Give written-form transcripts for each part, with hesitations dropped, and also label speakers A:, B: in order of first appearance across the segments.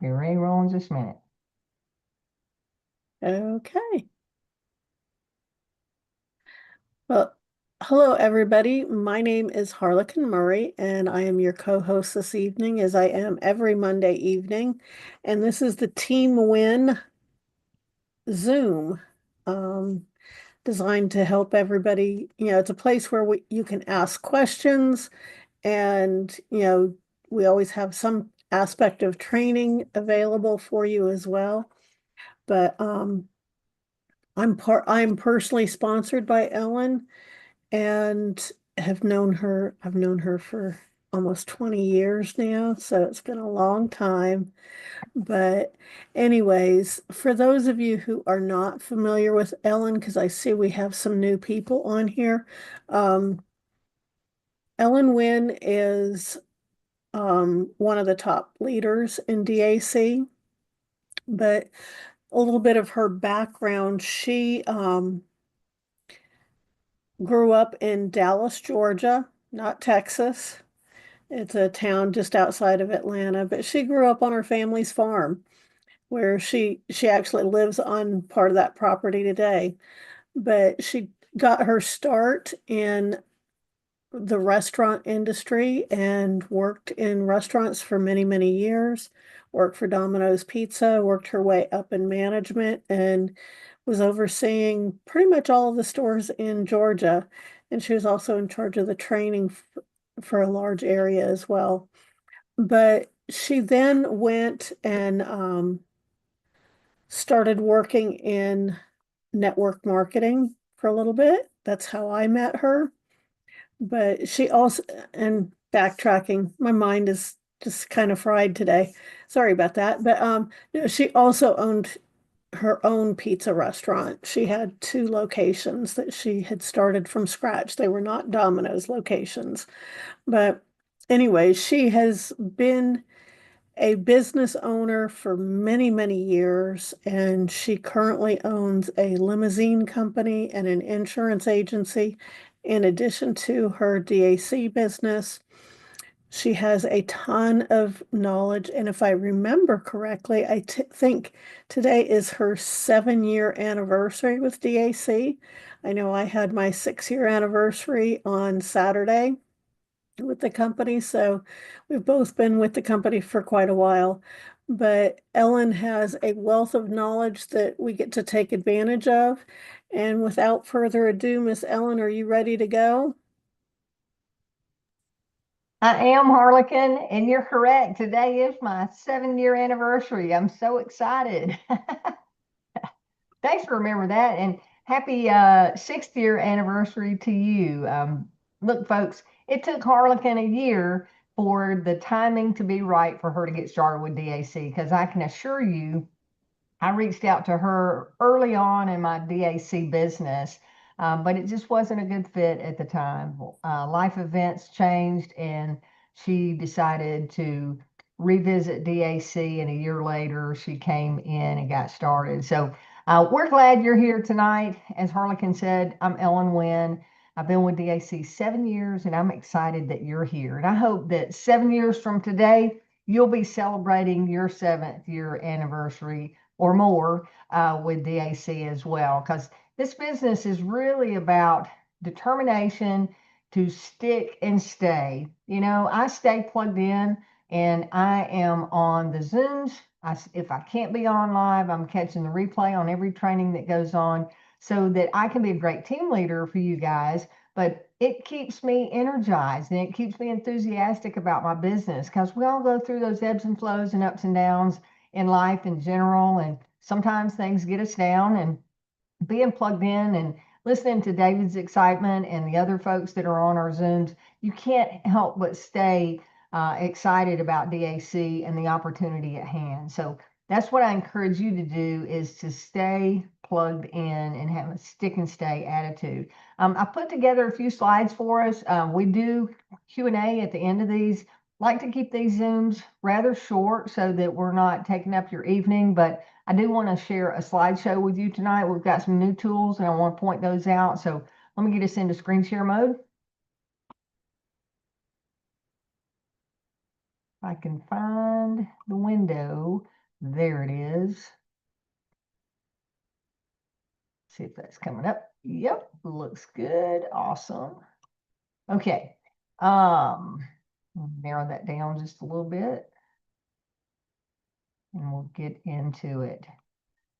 A: Be ready to roll in just a minute.
B: Okay. Well, hello, everybody. My name is Harlequin Murray, and I am your co-host this evening, as I am every Monday evening. And this is the Team Win Zoom, um, designed to help everybody. It's a place where you can ask questions, and we always have some aspect of training available for you as well. But I'm personally sponsored by Ellen and I've known her for almost 20 years now, so it's been a long time. But anyways, for those of you who are not familiar with Ellen, because I see we have some new people on here, um, Ellen Winn is one of the top leaders in DAC, but a little bit of her background, she grew up in Dallas, Georgia, not Texas. It's a town just outside of Atlanta, but she grew up on her family's farm where she actually lives on part of that property today. But she got her start in the restaurant industry and worked in restaurants for many, many years. Worked for Domino's Pizza, worked her way up in management, and was overseeing pretty much all of the stores in Georgia. And she was also in charge of the training for a large area as well. But she then went and started working in network marketing for a little bit. That's how I met her. But she also, and backtracking, my mind is just kind of fried today. Sorry about that. But no, she also owned her own pizza restaurant. She had two locations that she had started from scratch. They were not Domino's locations. But anyway, she has been a business owner for many, many years, and she currently owns a limousine company and an insurance agency. In addition to her DAC business, she has a ton of knowledge. And if I remember correctly, I think today is her 7 year anniversary with DAC. I know I had my 6 year anniversary on Saturday with the company. So we've both been with the company for quite a while. But Ellen has a wealth of knowledge that we get to take advantage of. And without further ado, Miss Ellen, are you ready to go?
A: I am Harlequin, and you're correct. Today is my 7 year anniversary. I'm so excited. Thanks for remembering that, and happy 6th year anniversary to you. Look, folks, it took Harlequin a year for the timing to be right for her to get started with DAC because I can assure you I reached out to her early on in my DAC business, but it just wasn't a good fit at the time. Life events changed, and she decided to revisit DAC, and a year later, she came in and got started. So we're glad you're here tonight. As Harlequin said, I'm Ellen Wynn. I've been with DAC 7 years, and I'm excited that you're here. And I hope that 7 years from today, you'll be celebrating your 7th year anniversary or more with DAC as well, because this business is really about determination to stick and stay. I stay plugged in and I am on the Zooms. If I can't be on live, I'm catching the replay on every training that goes on so that I can be a great team leader for you guys. But it keeps me energized and it keeps me enthusiastic about my business because we all go through those ebbs and flows and ups and downs in life in general. And sometimes things get us down, and being plugged in and listening to David's excitement and the other folks that are on our Zooms, you can't help but stay excited about DAC and the opportunity at hand. So that's what I encourage you to do, is to stay plugged in and have a stick and stay attitude. I put together a few slides for us. We do Q&A at the end of these. Like to keep these Zooms rather short so that we're not taking up your evening, but I do want to share a slideshow with you tonight. We've got some new tools and I want to point those out. So let me get us into screen share mode. I can find the window. There it is. See if that's coming up. Yep, looks good. Awesome. Okay. Narrow that down just a little bit and we'll get into it.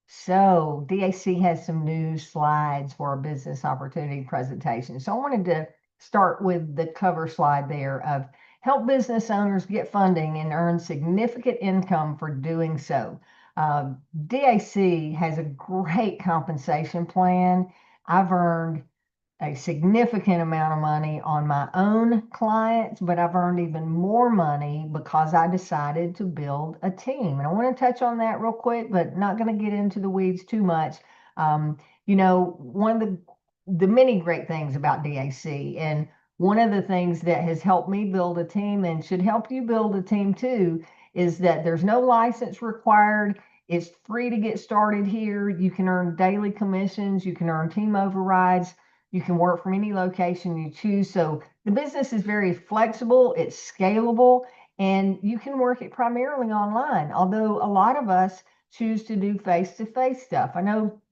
A: So DAC has some new slides for a business opportunity presentation. So I wanted to start with the cover slide there of help business owners get funding and earn significant income for doing so. DAC has a great compensation plan. I've earned a significant amount of money on my own clients, but I've earned even more money because I decided to build a team. And I want to touch on that real quick, but not going to get into the weeds too much. Um, one of the many great things about DAC, and one of the things that has helped me build a team and should help you build a team too, is that there's no license required. It's free to get started here. You can earn daily commissions. You can earn team overrides. You can work from any location you choose. So the business is very flexible, it's scalable, and you can work it primarily online. Although a lot of us choose to do face-to-face stuff. I know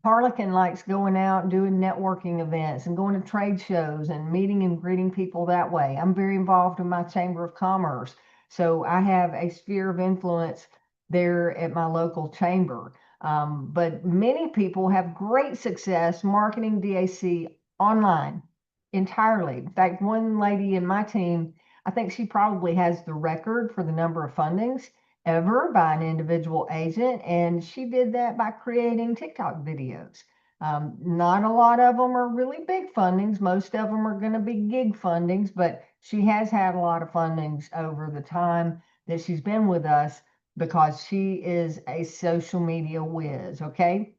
A: Harlequin likes going out and doing networking events and going to trade shows and meeting and greeting people that way. I'm very involved in my Chamber of Commerce. So I have a sphere of influence there at my local chamber. But many people have great success marketing DAC online entirely. In fact, one lady in my team, I think she probably has the record for the number of fundings ever by an individual agent. And she did that by creating TikTok videos. Not a lot of them are really big fundings. Most of them are going to be gig fundings, but she has had a lot of fundings over the time that she's been with us because she is a social media whiz. Okay.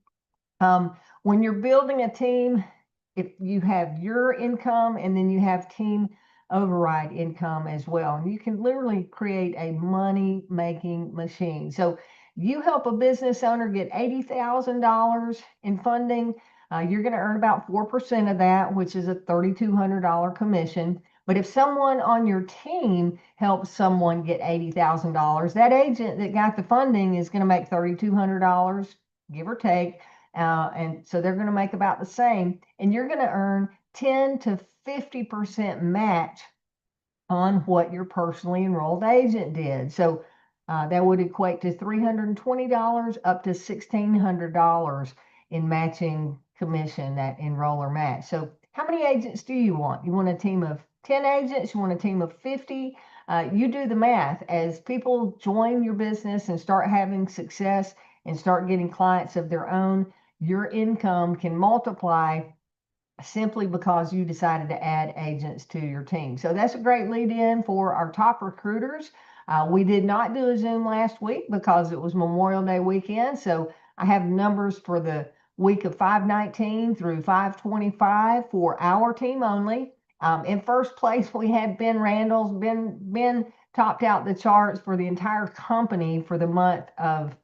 A: When you're building a team, if you have your income and then you have team override income as well, and you can literally create a money making machine. So you help a business owner get $80,000 in funding. You're going to earn about 4% of that, which is a $3,200 commission. But if someone on your team helps someone get $80,000, that agent that got the funding is going to make $3,200, give or take. And so they're going to make about the same, and you're going to earn 10 to 50% match on what your personally enrolled agent did. So that would equate to $320 up to $1,600 in matching commission, that enroller match. So how many agents do you want? You want a team of 10 agents? You want a team of 50? You do the math. As people join your business and start having success and start getting clients of their own, your income can multiply simply because you decided to add agents to your team. So that's a great lead in for our top recruiters. We did not do a Zoom last week because it was Memorial Day weekend. So I have numbers for the week of 5/19 through 5/25 for our team only. In first place, we had Ben Randall's. Ben topped out the charts for the entire company for the month of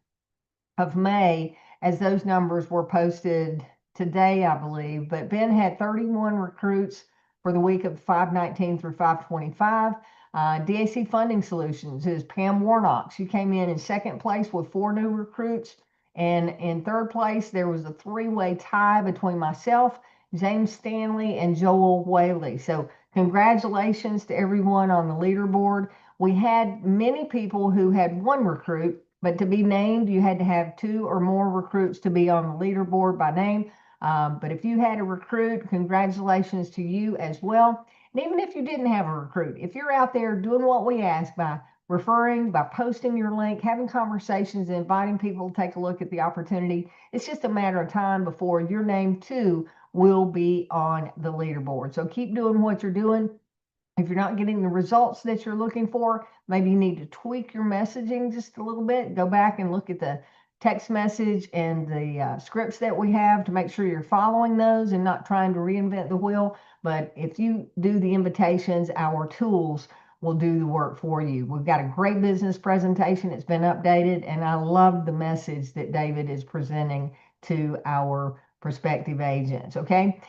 A: May, as those numbers were posted today, I believe. But Ben had 31 recruits for the week of 5/19 through 5/25. DAC Funding Solutions is Pam Warnock. She came in second place with 4 new recruits. And in third place, there was a 3-way tie between myself, James Stanley, and Joel Whaley. So congratulations to everyone on the leaderboard. We had many people who had 1 recruit, but to be named, you had to have 2 or more recruits to be on the leaderboard by name. But if you had a recruit, congratulations to you as well. And even if you didn't have a recruit, if you're out there doing what we ask by referring, by posting your link, having conversations, and inviting people to take a look at the opportunity, it's just a matter of time before your name too will be on the leaderboard. So keep doing what you're doing. If you're not getting the results that you're looking for, maybe you need to tweak your messaging just a little bit. Go back and look at the text message and the scripts that we have to make sure you're following those and not trying to reinvent the wheel. But if you do the invitations, our tools will do the work for you. We've got a great business presentation. It's been updated, and I love the message that David is presenting to our prospective agents. Okay.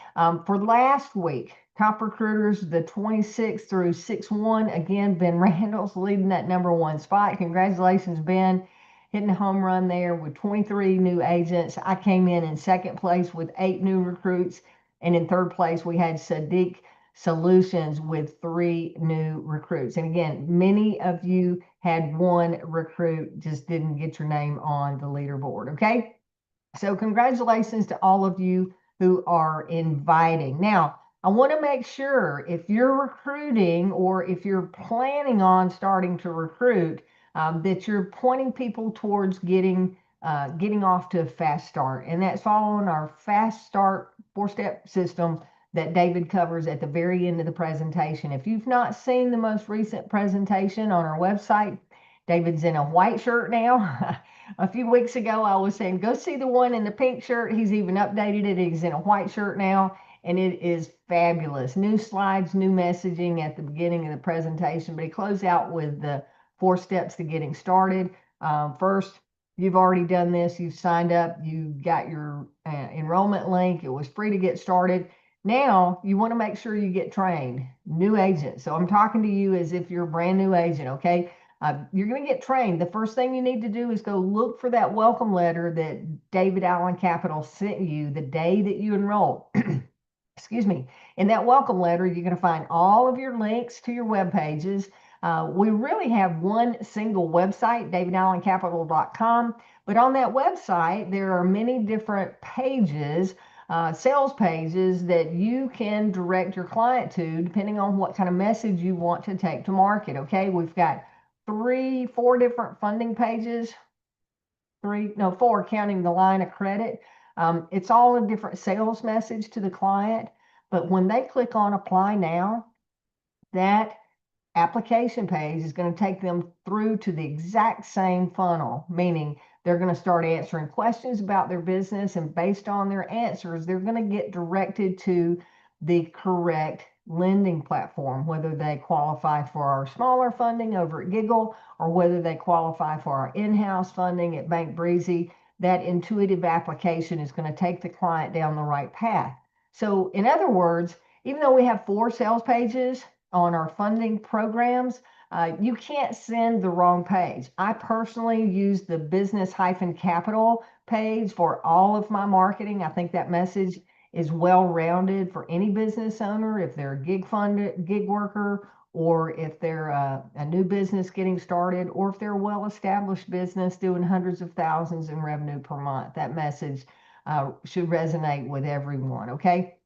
A: For last week, top recruiters, the 26th through 6/1, again, Ben Randall's leading that #1 spot. Congratulations, Ben, hitting a home run there with 23 new agents. I came in second place with 8 new recruits. And in third place, we had Sadiq Solutions with 3 new recruits. And again, many of you had 1 recruit, just didn't get your name on the leaderboard. Okay. So congratulations to all of you who are inviting. Now, I want to make sure if you're recruiting or if you're planning on starting to recruit, that you're pointing people towards getting off to a fast start. And that's following our fast start 4-step system that David covers at the very end of the presentation. If you've not seen the most recent presentation on our website, David's in a white shirt now. A few weeks ago, I was saying, go see the one in the pink shirt. He's even updated it. He's in a white shirt now, and it is fabulous. New slides, new messaging at the beginning of the presentation, but he closed out with the 4 steps to getting started. First, you've already done this. You've signed up. You got your enrollment link. It was free to get started. Now, you want to make sure you get trained. New agent. So I'm talking to you as if you're a brand new agent, okay? You're going to get trained. The first thing you need to do is go look for that welcome letter that David Allen Capital sent you the day that you enrolled. Excuse me. In that welcome letter, you're going to find all of your links to your web pages. We really have one single website, davidallencapital.com, but on that website, there are many different pages, sales pages that you can direct your client to depending on what kind of message you want to take to market. Okay, we've got 4 different funding pages, 4 counting the line of credit. It's all a different sales message to the client, but when they click on apply now, that application page is going to take them through to the exact same funnel, meaning they're going to start answering questions about their business, and based on their answers, they're going to get directed to the correct lending platform, whether they qualify for our smaller funding over at Giggle or whether they qualify for our in-house funding at Bank Breezy. That intuitive application is going to take the client down the right path. So in other words, even though we have 4 sales pages on our funding programs, you can't send the wrong page. I personally use the business-capital page for all of my marketing. I think that message is well-rounded for any business owner, if they're a gig worker, or if they're a new business getting started, or if they're a well-established business doing hundreds of thousands in revenue per month. That message should resonate with everyone, okay?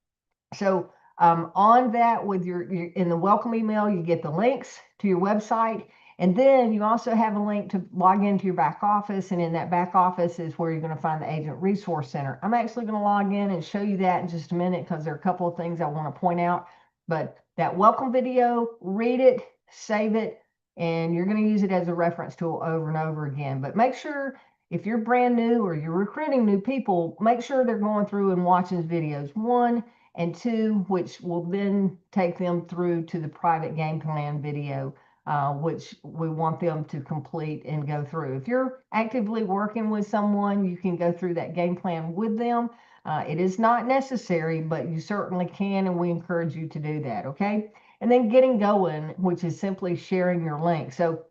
A: So on that, with your in the welcome email, you get the links to your website, and then you also have a link to log into your back office, and in that back office is where you're going to find the Agent Resource Center. I'm actually going to log in and show you that in just a minute because there are a couple of things I want to point out. But that welcome video, read it, save it, and you're going to use it as a reference tool over and over again. But make sure, if you're brand new or you're recruiting new people, make sure they're going through and watching videos 1 and 2, which will then take them through to the private game plan video, which we want them to complete and go through. If you're actively working with someone, you can go through that game plan with them. It is not necessary, but you certainly can, and we encourage you to do that, okay? And then getting going, which is simply sharing your link. So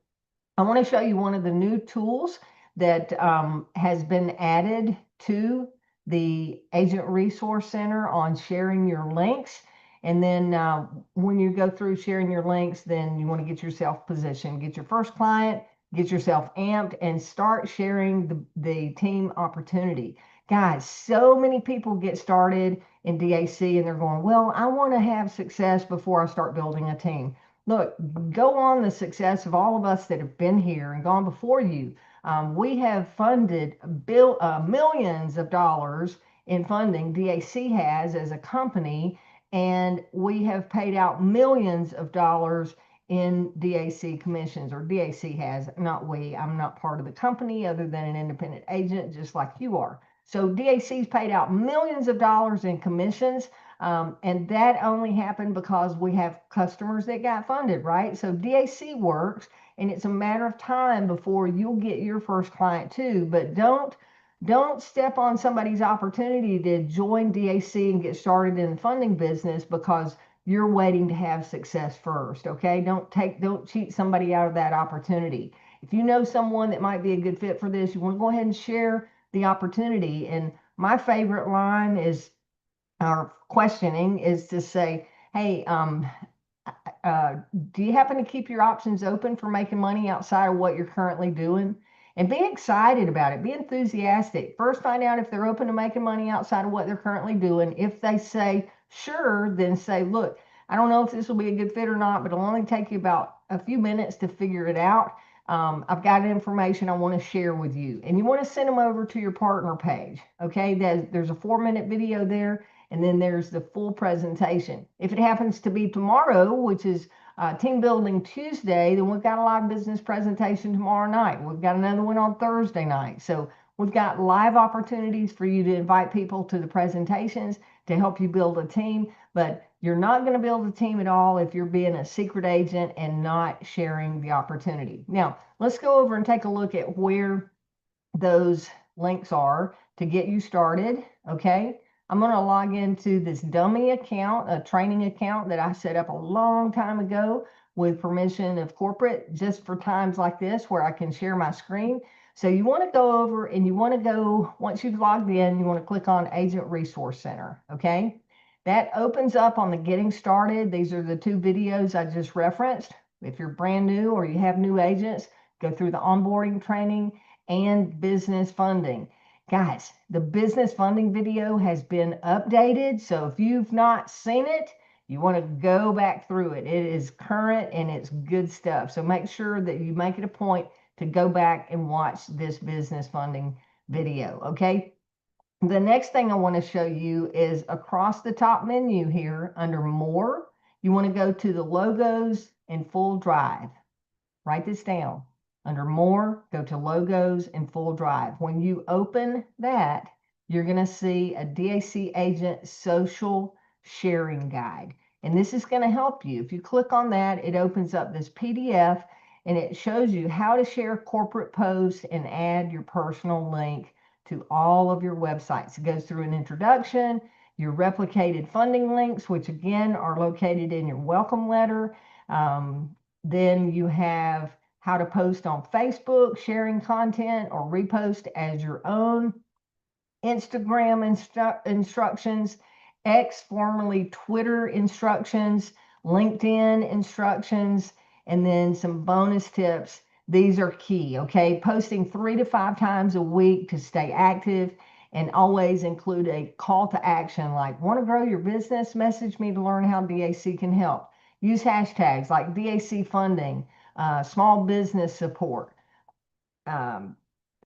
A: I want to show you one of the new tools that has been added to the Agent Resource Center on sharing your links. And then when you go through sharing your links, then you want to get yourself positioned, get your first client, get yourself amped, and start sharing the team opportunity. Guys, so many people get started in DAC and they're going, well, I want to have success before I start building a team. Look, go on the success of all of us that have been here and gone before you. We have funded millions of dollars in funding, DAC has as a company, and we have paid out millions of dollars in DAC commissions, or DAC has, not we. I'm not part of the company other than an independent agent, just like you are. So DAC's paid out millions of dollars in commissions, and that only happened because we have customers that got funded, right? So DAC works, and it's a matter of time before you'll get your first client too. But don't Don't step on somebody's opportunity to join DAC and get started in the funding business because you're waiting to have success first. Okay. Don't cheat somebody out of that opportunity. If you know someone that might be a good fit for this, you want to go ahead and share the opportunity. And my favorite line is, or questioning, is to say, hey, uh, do you happen to keep your options open for making money outside of what you're currently doing? And be excited about it. Be enthusiastic. First, find out if they're open to making money outside of what they're currently doing. If they say sure, then say, look, I don't know if this will be a good fit or not, but it'll only take you about a few minutes to figure it out. I've got information I want to share with you. And you want to send them over to your partner page. Okay, there's a 4-minute video there, and then there's the full presentation. If it happens to be tomorrow, which is Team Building Tuesday, then we've got a live business presentation tomorrow night. We've got another one on Thursday night. So we've got live opportunities for you to invite people to the presentations to help you build a team. But you're not going to build a team at all if you're being a secret agent and not sharing the opportunity. Now, let's go over and take a look at where those links are to get you started. Okay. I'm going to log into this dummy account, a training account that I set up a long time ago with permission of corporate, just for times like this where I can share my screen. So you want to go over and you want to go, once you've logged in, you want to click on Agent Resource Center. Okay. That opens up on the Getting Started. These are the 2 videos I just referenced. If you're brand new or you have new agents, go through the onboarding training and business funding. Guys, the business funding video has been updated. So if you've not seen it, you want to go back through it. It is current and it's good stuff. So make sure that you make it a point to go back and watch this business funding video. Okay. The next thing I want to show you is across the top menu here under More. You want to go to the logos and full drive. Write this down. Under More, go to Logos and Full Drive. When you open that, you're going to see a DAC Agent Social Sharing Guide. And this is going to help you. If you click on that, it opens up this PDF and it shows you how to share corporate posts and add your personal link to all of your websites. It goes through an introduction, your replicated funding links, which again are located in your welcome letter. Then you have how to post on Facebook, sharing content or repost as your own, Instagram instructions, X, formerly Twitter instructions, LinkedIn instructions, and then some bonus tips. These are key, okay? Posting 3 to 5 times a week to stay active, and always include a call to action like, want to grow your business? Message me to learn how DAC can help. Use hashtags like DAC funding, small business support, um,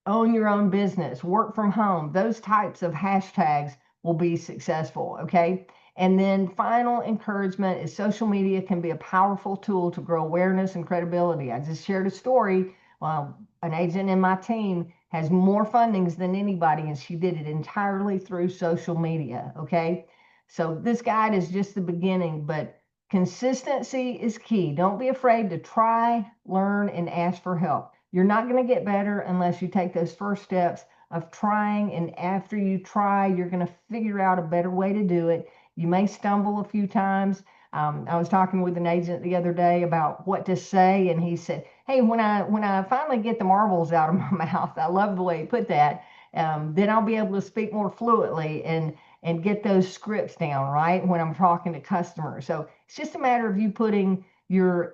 A: own your own business, work from home. Those types of hashtags will be successful. Okay. And then final encouragement is social media can be a powerful tool to grow awareness and credibility. I just shared a story. An agent in my team has more fundings than anybody, and she did it entirely through social media. Okay. So this guide is just the beginning, but consistency is key. Don't be afraid to try, learn, and ask for help. You're not going to get better unless you take those first steps of trying. And after you try, you're going to figure out a better way to do it. You may stumble a few times. I was talking with an agent the other day about what to say, and he said, "Hey, when I finally get the marbles out of my mouth," I love the way he put that. Then I'll be able to speak more fluently and get those scripts down right when I'm talking to customers. So it's just a matter of you putting your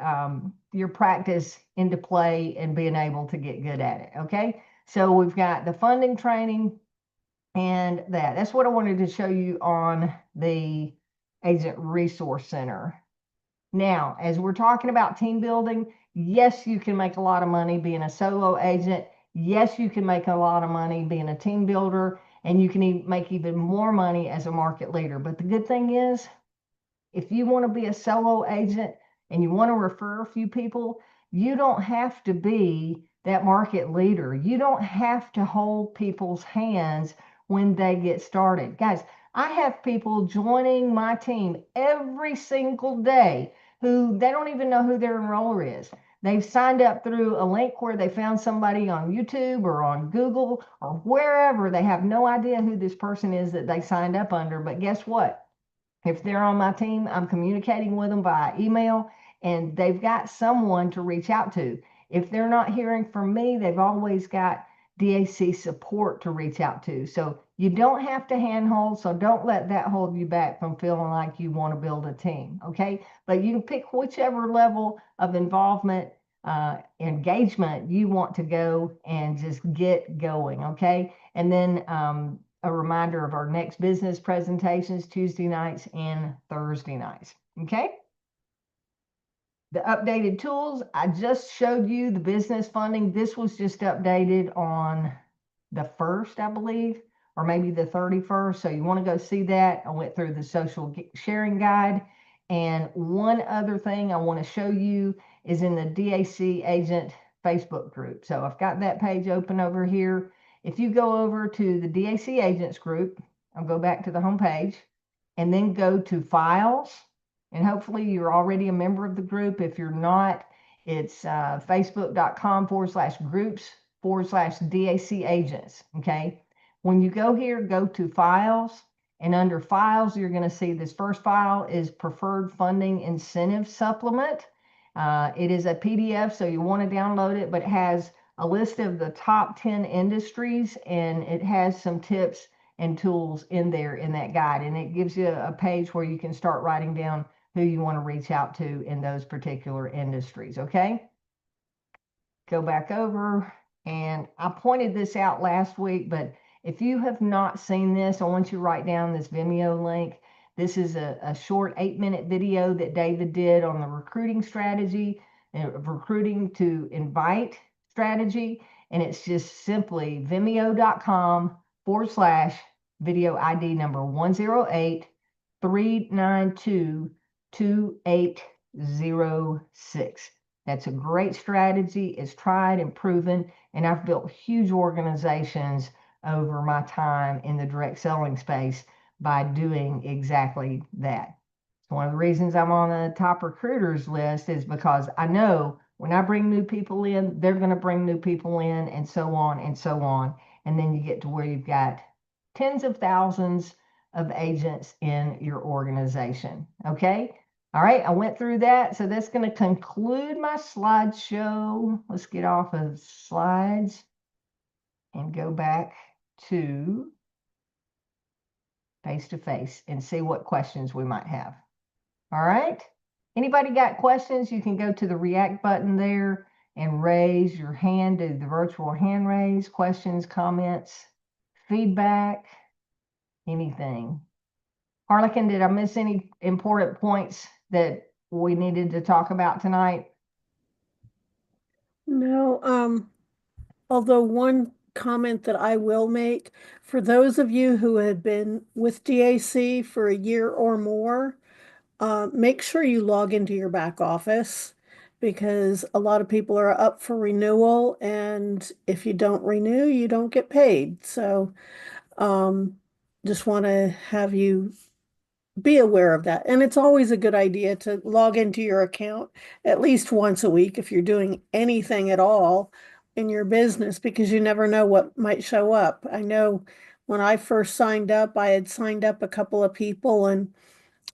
A: practice into play and being able to get good at it. Okay. So we've got the funding training and that's what I wanted to show you on the Agent Resource Center. Now, as we're talking about team building, yes, you can make a lot of money being a solo agent. Yes, you can make a lot of money being a team builder, and you can make even more money as a market leader. But the good thing is, if you want to be a solo agent and you want to refer a few people, you don't have to be that market leader. You don't have to hold people's hands when they get started. Guys, I have people joining my team every single day who they don't even know who their enroller is. They've signed up through a link where they found somebody on YouTube or on Google or wherever. They have no idea who this person is that they signed up under. But guess what? If they're on my team, I'm communicating with them via email and they've got someone to reach out to. If they're not hearing from me, they've always got DAC support to reach out to. So you don't have to handhold. So don't let that hold you back from feeling like you want to build a team. Okay. But you can pick whichever level of involvement, engagement you want to go and just get going. Okay. And then, a reminder of our next business presentations, Tuesday nights and Thursday nights. Okay. The updated tools, I just showed you the business funding. This was just updated on the 1st, I believe, or maybe the 31st. So you want to go see that. I went through the social sharing guide. And one other thing I want to show you is in the DAC agent Facebook group. So I've got that page open over here. If you go over to the DAC agents group, I'll go back to the home page and then go to files. And hopefully you're already a member of the group. If you're not, it's facebook.com/groups/DAC agents. Okay. When you go here, go to files, and under files, you're going to see this first file is preferred funding incentive supplement. It is a PDF, so you want to download it, but it has a list of the top 10 industries and it has some tips and tools in there in that guide. And it gives you a page where you can start writing down who you want to reach out to in those particular industries. Okay. Go back over, and I pointed this out last week, but if you have not seen this, I want you to write down this Vimeo link. This is a short 8-minute video that David did on the recruiting strategy and recruiting to invite strategy. And it's just simply vimeo.com/video ID number 108-392-2806. That's a great strategy. It's tried and proven, and I've built huge organizations over my time in the direct selling space by doing exactly that. So one of the reasons I'm on the top recruiters list is because I know when I bring new people in, they're going to bring new people in, and so on and so on. And then you get to where you've got tens of thousands of agents in your organization. Okay. All right, I went through that. So that's going to conclude my slideshow. Let's get off of slides and go back to face-to-face and see what questions we might have. All right. Anybody got questions? You can go to the react button there and raise your hand, do the virtual hand raise, questions, comments, feedback, anything. Harlequin, did I miss any important points that we needed to talk about tonight?
B: No, although one comment that I will make, for those of you who had been with DAC for a year or more, make sure you log into your back office because a lot of people are up for renewal, and if you don't renew, you don't get paid. So, just want to have you be aware of that. And it's always a good idea to log into your account at least once a week if you're doing anything at all in your business, because you never know what might show up. I know when I first signed up, I had signed up a couple of people and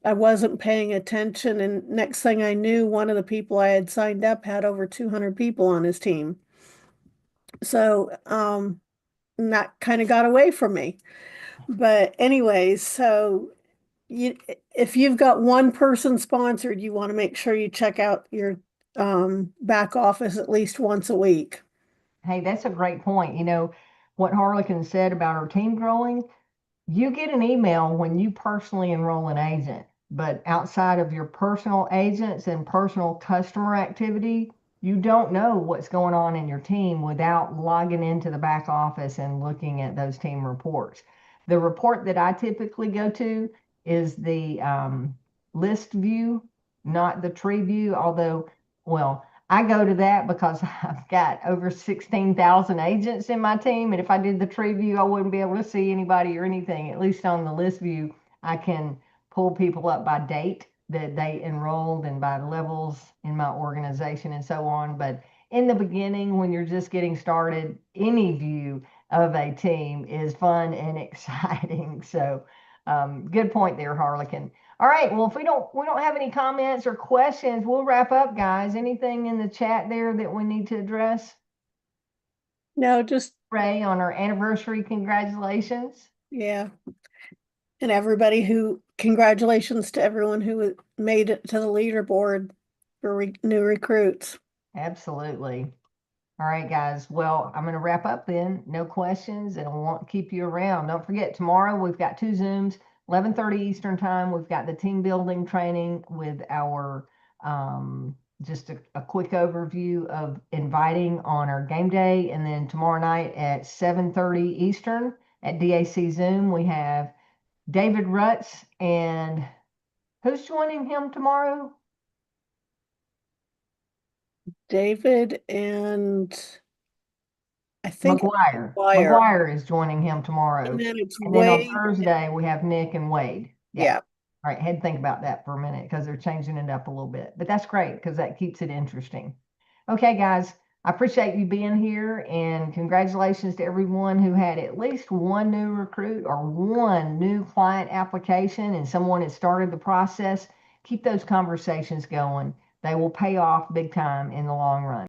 B: I wasn't paying attention. And next thing I knew, one of the people I had signed up had over 200 people on his team. So, that kind of got away from me. But anyways, so you, if you've got one person sponsored, you want to make sure you check out your back office at least once a week.
A: Hey, that's a great point. You know, what Harlequin said about our team growing, you get an email when you personally enroll an agent, but outside of your personal agents and personal customer activity, you don't know what's going on in your team without logging into the back office and looking at those team reports. The report that I typically go to is the list view, not the tree view, although, well, I go to that because I've got over 16,000 agents in my team. And if I did the tree view, I wouldn't be able to see anybody or anything. At least on the list view, I can pull people up by date that they enrolled and by levels in my organization and so on. But in the beginning, when you're just getting started, any view of a team is fun and exciting. So good point there, Harlequin. All right. Well, if we don't have any comments or questions, we'll wrap up, guys. Anything in the chat there that we need to address?
B: No, just,
A: Ray, on our anniversary, congratulations.
B: yeah. And congratulations to everyone who made it to the leaderboard for new recruits.
A: Absolutely. All right, guys. Well, I'm going to wrap up then. No questions, and I won't keep you around. Don't forget, tomorrow we've got two Zooms, 11:30 Eastern time. We've got the team building training with our just a quick overview of inviting on our game day. And then tomorrow night at 7:30 Eastern at DAC Zoom, we have David Rutz, and who's joining him tomorrow?
B: David and I think
A: McGuire.
B: Wire.
A: McGuire is joining him tomorrow.
B: And then it's
A: And then on
B: Wade.
A: Thursday, we have Nick and Wade. Yeah.
B: Yeah.
A: All right. Had to think about that for a minute because they're changing it up a little bit. But that's great because that keeps it interesting. Okay, guys. I appreciate you being here and congratulations to everyone who had at least one new recruit or one new client application and someone that started the process. Keep those conversations going. They will pay off big time in the long run.